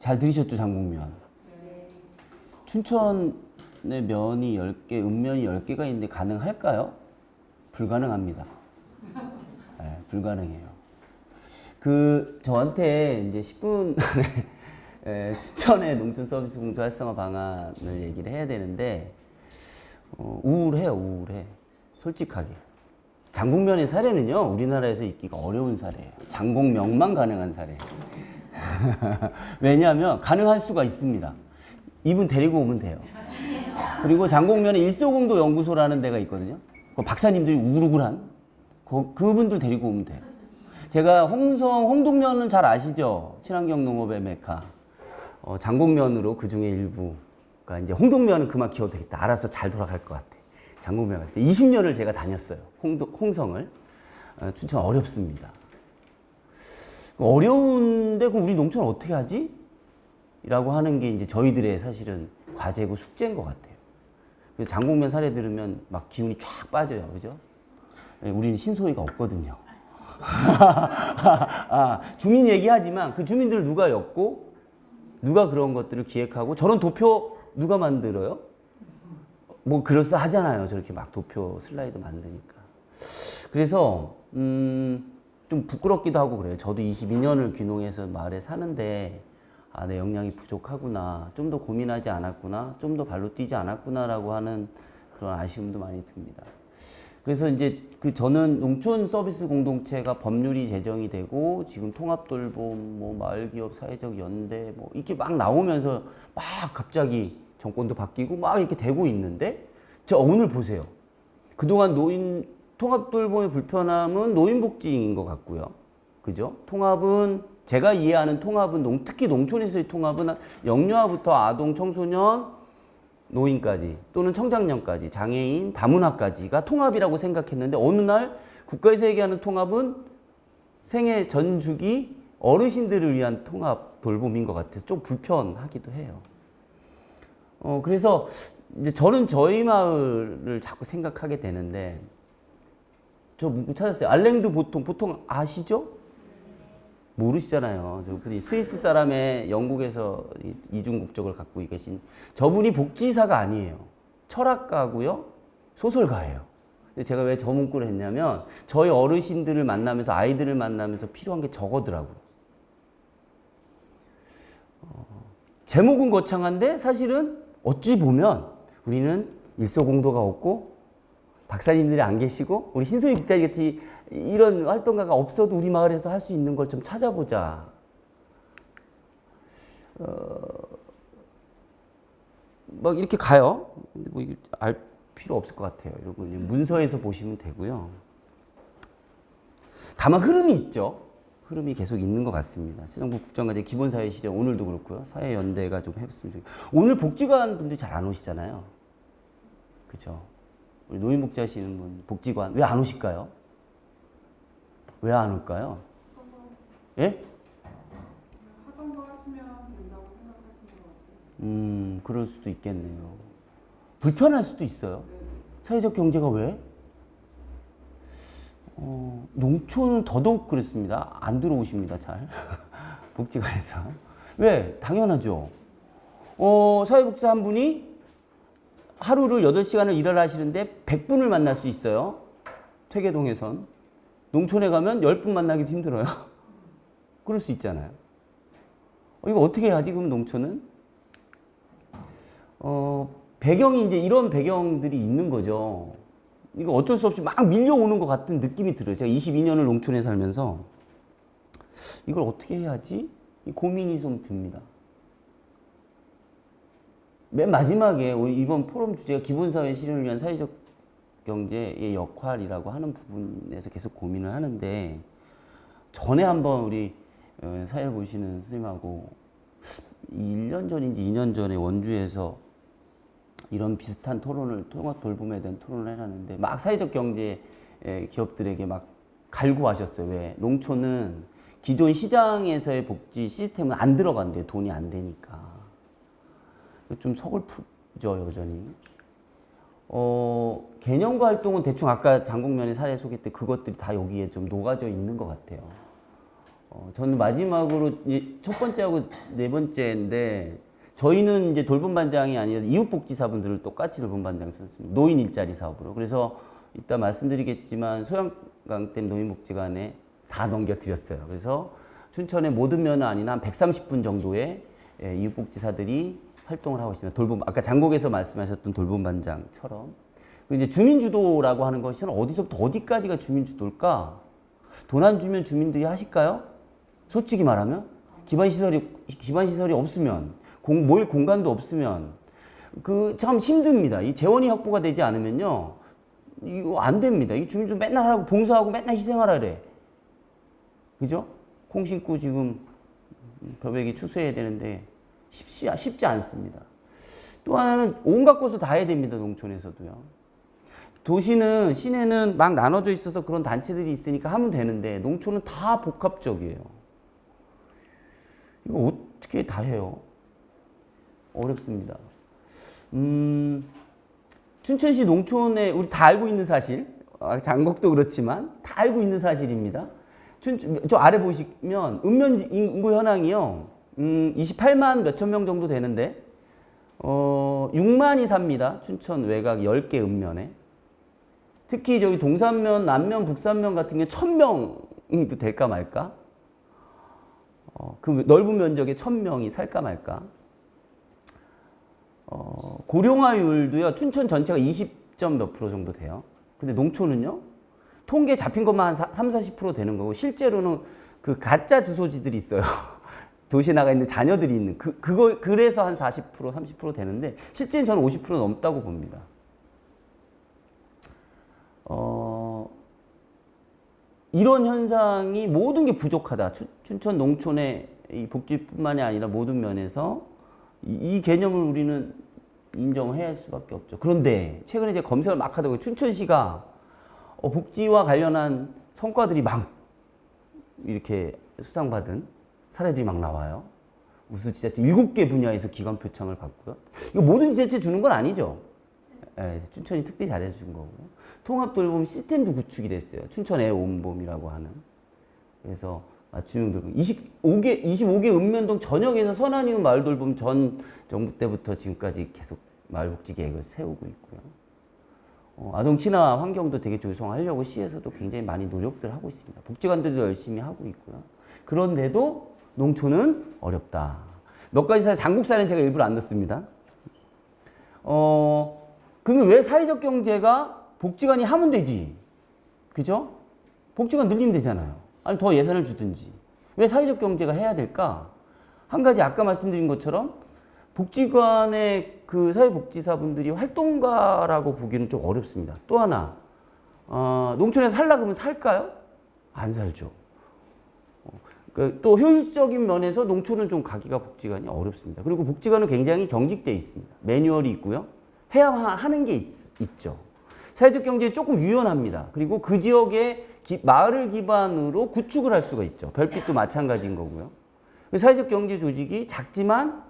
잘 들으셨죠, 장국면? 춘천에 면이 10개, 읍면이 10개가 있는데 가능할까요? 불가능합니다. 네, 불가능해요. 저한테 이제 10분 안에 춘천의 농촌 서비스 공사 활성화 방안을 얘기를 해야 되는데, 우울해요, 우울해. 솔직하게. 장국면의 사례는요, 우리나라에서 있기가 어려운 사례예요. 장국명만 가능한 사례예요. 왜냐하면 가능할 수가 있습니다. 이분 데리고 오면 돼요. 그리고 장곡면에 일소공도 연구소라는 데가 있거든요. 그 박사님들이 우글우글한 그분들 데리고 오면 돼요. 제가 홍동면은 잘 아시죠? 친환경 농업의 메카. 장곡면으로 그 중에 일부가 이제 홍동면은 그만 키워도 되겠다. 알아서 잘 돌아갈 것 같아. 장곡면 갔을 때 20년을 제가 다녔어요. 홍성을. 춘천 어렵습니다. 어려운데 그럼 우리 농촌 어떻게 하지? 라고 하는 게 이제 저희들의 사실은 과제고 숙제인 것 같아요. 그래서 장곡면 사례 들으면 막 기운이 쫙 빠져요. 그죠? 우리는 신소위가 없거든요. 주민 얘기하지만 그 주민들 누가 엮고 누가 그런 것들을 기획하고 저런 도표 누가 만들어요? 뭐 그럴싸하잖아요. 저렇게 막 도표 슬라이드 만드니까. 그래서 좀 부끄럽기도 하고 그래요. 저도 22년을 귀농해서 마을에 사는데 내 역량이 부족하구나. 좀 더 고민하지 않았구나. 좀 더 발로 뛰지 않았구나라고 하는 그런 아쉬움도 많이 듭니다. 그래서 이제 저는 농촌 서비스 공동체가 법률이 제정이 되고 지금 통합돌봄, 뭐 마을기업 사회적 연대 뭐 이렇게 막 나오면서 막 갑자기 정권도 바뀌고 막 이렇게 되고 있는데 오늘 보세요. 그동안 통합돌봄의 불편함은 노인복지인 것 같고요. 그죠? 통합은 제가 이해하는 통합은 특히 농촌에서의 통합은 영유아부터 아동, 청소년, 노인까지 또는 청장년까지 장애인, 다문화까지가 통합이라고 생각했는데 어느 날 국가에서 얘기하는 통합은 생애 전 주기 어르신들을 위한 통합 돌봄인 것 같아서 좀 불편하기도 해요. 그래서 이제 저는 저희 마을을 자꾸 생각하게 되는데 저 문구 찾았어요. 알랭드 보통 아시죠? 모르시잖아요. 저분이 스위스 사람의 영국에서 이중 국적을 갖고 계신 저분이 복지사가 아니에요. 철학가고요. 소설가예요. 근데 제가 왜 저 문구를 했냐면 저희 어르신들을 만나면서 아이들을 만나면서 필요한 게 저거더라고요. 제목은 거창한데 사실은 어찌 보면 우리는 일소공도가 없고 박사님들이 안 계시고 우리 신소희 국장님 같이 이런 활동가가 없어도 우리 마을에서 할 수 있는 걸 좀 찾아보자. 막 이렇게 가요. 근데 뭐 이게 알 필요 없을 것 같아요. 이러고 문서에서 보시면 되고요. 다만 흐름이 있죠. 흐름이 계속 있는 것 같습니다. 시정부 국정과제 기본사회 실현 오늘도 그렇고요. 사회연대가 좀 해봤으면 좋겠어요. 오늘 복지관 분들이 잘 안 오시잖아요. 그죠? 우리 노인복지 하시는 분, 복지관 왜 안 오실까요? 왜 안 올까요? 예? 하던 거 하시면 된다고 생각하시는 것 같아요. 그럴 수도 있겠네요. 불편할 수도 있어요. 사회적 경제가 왜? 농촌은 더더욱 그렇습니다. 안 들어오십니다, 잘. 복지관에서. 왜? 당연하죠. 사회복지사 한 분이 하루를 8시간을 일을 하시는데 100분을 만날 수 있어요. 퇴계동에선. 농촌에 가면 10분 만나기도 힘들어요. 그럴 수 있잖아요. 이거 어떻게 해야지, 그럼 농촌은? 배경이 이제 이런 배경들이 있는 거죠. 이거 어쩔 수 없이 막 밀려오는 것 같은 느낌이 들어요. 제가 22년을 농촌에 살면서 이걸 어떻게 해야지? 이 고민이 좀 듭니다. 맨 마지막에 이번 포럼 주제가 기본사회 실현을 위한 사회적 경제의 역할이라고 하는 부분에서 계속 고민을 하는데 전에 한번 우리 사회를 보시는 선생님하고 1년 전인지 2년 전에 원주에서 이런 비슷한 토론을 통합 돌봄에 대한 토론을 해놨는데 막 사회적 경제 기업들에게 막 갈구하셨어요. 왜? 농촌은 기존 시장에서의 복지 시스템은 안 들어간대요. 돈이 안 되니까. 좀 서글프죠, 여전히. 개념과 활동은 대충 아까 장국면의 사례 소개 때 그것들이 다 여기에 좀 녹아져 있는 것 같아요. 저는 마지막으로 첫 번째하고 네 번째인데 저희는 이제 돌봄반장이 아니라 이웃복지사분들을 똑같이 돌봄반장 썼습니다. 노인 일자리 사업으로. 그래서 이따 말씀드리겠지만 소양강댐 노인복지관에 다 넘겨드렸어요. 그래서 춘천의 모든 면은 아니나 한 130분 정도의 이웃복지사들이 활동을 하고 있습니다. 돌봄, 아까 장곡에서 말씀하셨던 돌봄반장처럼. 이제 주민주도라고 하는 것이 어디서부터 어디까지가 주민주도일까? 돈 안 주면 주민들이 하실까요? 솔직히 말하면 기반시설이 없으면 모일 공간도 없으면 그 참 힘듭니다. 이 재원이 확보가 되지 않으면요 이거 안 됩니다. 이 주민주도 맨날 하고 봉사하고 맨날 희생하라 그래. 그죠? 콩 심고 지금 벼베기 추수해야 되는데 쉽지 않습니다. 또 하나는 온갖 것을 다 해야 됩니다. 농촌에서도요. 도시는, 시내는 막 나눠져 있어서 그런 단체들이 있으니까 하면 되는데 농촌은 다 복합적이에요. 이거 어떻게 다 해요? 어렵습니다. 춘천시 농촌에 우리 다 알고 있는 사실, 장곡도 그렇지만 다 알고 있는 사실입니다. 저 아래 보시면 읍면 인구 현황이요. 28만 몇천 명 정도 되는데 6만이 삽니다. 춘천 외곽 10개 읍면에. 특히 저기 동산면, 남면, 북산면 같은 게 1000명도 될까 말까? 그 넓은 면적에 1000명이 살까 말까? 고령화율도요, 춘천 전체가 20점 몇 프로 정도 돼요. 근데 농촌은요, 통계 잡힌 것만 한 30-40% 되는 거고, 실제로는 그 가짜 주소지들이 있어요. 도시에 나가 있는 자녀들이 있는, 그래서 한 40%, 30% 되는데, 실제는 저는 50% 넘다고 봅니다. 이런 현상이 모든 게 부족하다. 춘천 농촌의 이 복지뿐만이 아니라 모든 면에서 이 개념을 우리는 인정해야 할 수밖에 없죠. 그런데 최근에 제가 검색을 막 하다 보니 춘천시가 복지와 관련한 성과들이 막 이렇게 수상받은 사례들이 막 나와요. 우수지자체 7개 분야에서 기관 표창을 받고요. 이거 모든 지자체 주는 건 아니죠. 네, 춘천이 특별히 잘해준 거고요. 통합돌봄 시스템도 구축이 됐어요. 춘천 애온봄이라고 하는. 그래서 맞춤형 돌봄. 25개 읍면동 전역에서 선한이웃 마을돌봄 전 정부 때부터 지금까지 계속 마을복지 계획을 세우고 있고요. 아동 친화 환경도 되게 조성하려고 시에서도 굉장히 많이 노력들 하고 있습니다. 복지관들도 열심히 하고 있고요. 그런데도 농촌은 어렵다. 몇 가지 사실 장국사는 제가 일부러 안 넣습니다. 그러면 왜 사회적 경제가 복지관이 하면 되지? 그죠? 복지관 늘리면 되잖아요. 아니, 더 예산을 주든지. 왜 사회적 경제가 해야 될까? 한 가지 아까 말씀드린 것처럼 복지관의 그 사회복지사분들이 활동가라고 보기는 좀 어렵습니다. 또 하나, 농촌에서 살라 그러면 살까요? 안 살죠. 또 효율적인 면에서 농촌은 좀 가기가 복지관이 어렵습니다. 그리고 복지관은 굉장히 경직되어 있습니다. 매뉴얼이 있고요. 해야만 하는 게 있죠. 사회적 경제에 조금 유연합니다. 그리고 그 지역의 마을을 기반으로 구축을 할 수가 있죠. 별빛도 마찬가지인 거고요. 사회적 경제 조직이 작지만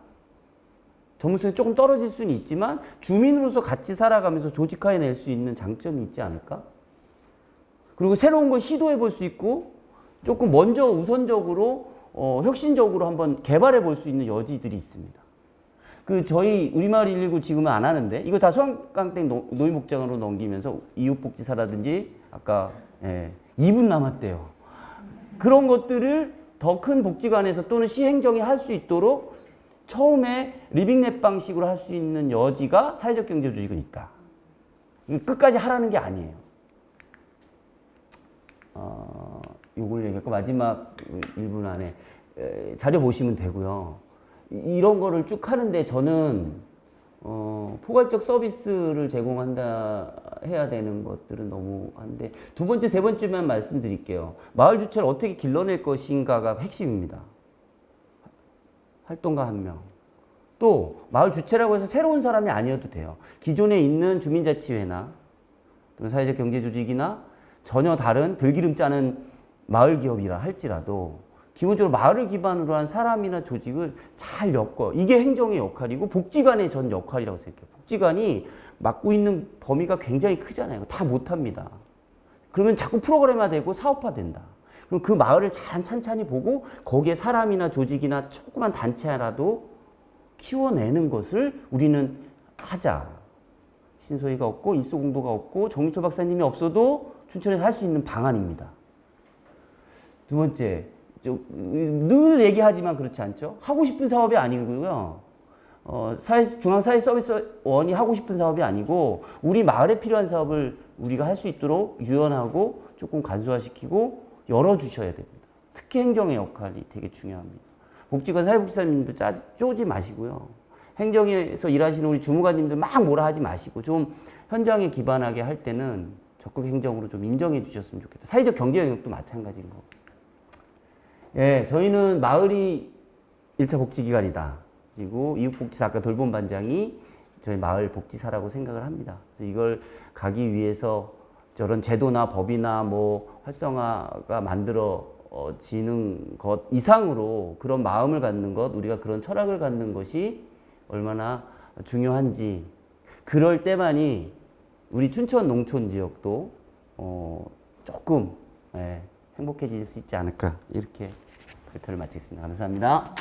전문성이 조금 떨어질 수는 있지만 주민으로서 같이 살아가면서 조직화해낼 수 있는 장점이 있지 않을까? 그리고 새로운 걸 시도해 볼 수 있고 조금 먼저 우선적으로 혁신적으로 한번 개발해 볼 수 있는 여지들이 있습니다. 저희 우리마을 119 지금은 안 하는데 이거 다 소양강댐 노인복지관으로 넘기면서 이웃복지사라든지 아까 2분 남았대요. 그런 것들을 더 큰 복지관에서 또는 시행정이 할 수 있도록 처음에 리빙랩 방식으로 할 수 있는 여지가 사회적 경제 조직은 있다. 끝까지 하라는 게 아니에요. 요걸 얘기했고 마지막 1분 안에 자료 보시면 되고요. 이런 거를 쭉 하는데 저는 포괄적 서비스를 제공한다 해야 되는 것들은 너무 한데 두 번째, 세 번째만 말씀드릴게요. 마을 주체를 어떻게 길러낼 것인가가 핵심입니다. 활동가 1명. 또 마을 주체라고 해서 새로운 사람이 아니어도 돼요. 기존에 있는 주민자치회나 또는 사회적 경제조직이나 전혀 다른 들기름 짜는 마을 기업이라 할지라도 기본적으로 마을을 기반으로 한 사람이나 조직을 잘 엮어. 이게 행정의 역할이고 복지관의 전 역할이라고 생각해요. 복지관이 맡고 있는 범위가 굉장히 크잖아요. 다 못합니다. 그러면 자꾸 프로그램화되고 사업화된다. 그럼 그 마을을 찬찬히 보고 거기에 사람이나 조직이나 조그만 단체라도 키워내는 것을 우리는 하자. 신소희가 없고 일소공도가 없고 정유철 박사님이 없어도 춘천에서 할 수 있는 방안입니다. 두 번째, 늘 얘기하지만 그렇지 않죠? 하고 싶은 사업이 아니고요. 중앙사회서비스원이 하고 싶은 사업이 아니고 우리 마을에 필요한 사업을 우리가 할 수 있도록 유연하고 조금 간소화시키고 열어주셔야 됩니다. 특히 행정의 역할이 되게 중요합니다. 복지관 사회복지사님들 쪼지 마시고요. 행정에서 일하시는 우리 주무관님들 막 뭐라 하지 마시고 좀 현장에 기반하게 할 때는 적극 행정으로 좀 인정해 주셨으면 좋겠다. 사회적 경제 영역도 마찬가지인 거. 예, 저희는 마을이 1차 복지기관이다. 그리고 이웃복지사 아까 돌봄반장이 저희 마을 복지사라고 생각을 합니다. 그래서 이걸 가기 위해서 저런 제도나 법이나 뭐 활성화가 만들어지는 것 이상으로 그런 마음을 갖는 것, 우리가 그런 철학을 갖는 것이 얼마나 중요한지, 그럴 때만이 우리 춘천 농촌 지역도 조금 행복해질 수 있지 않을까, 이렇게 발표를 마치겠습니다. 감사합니다.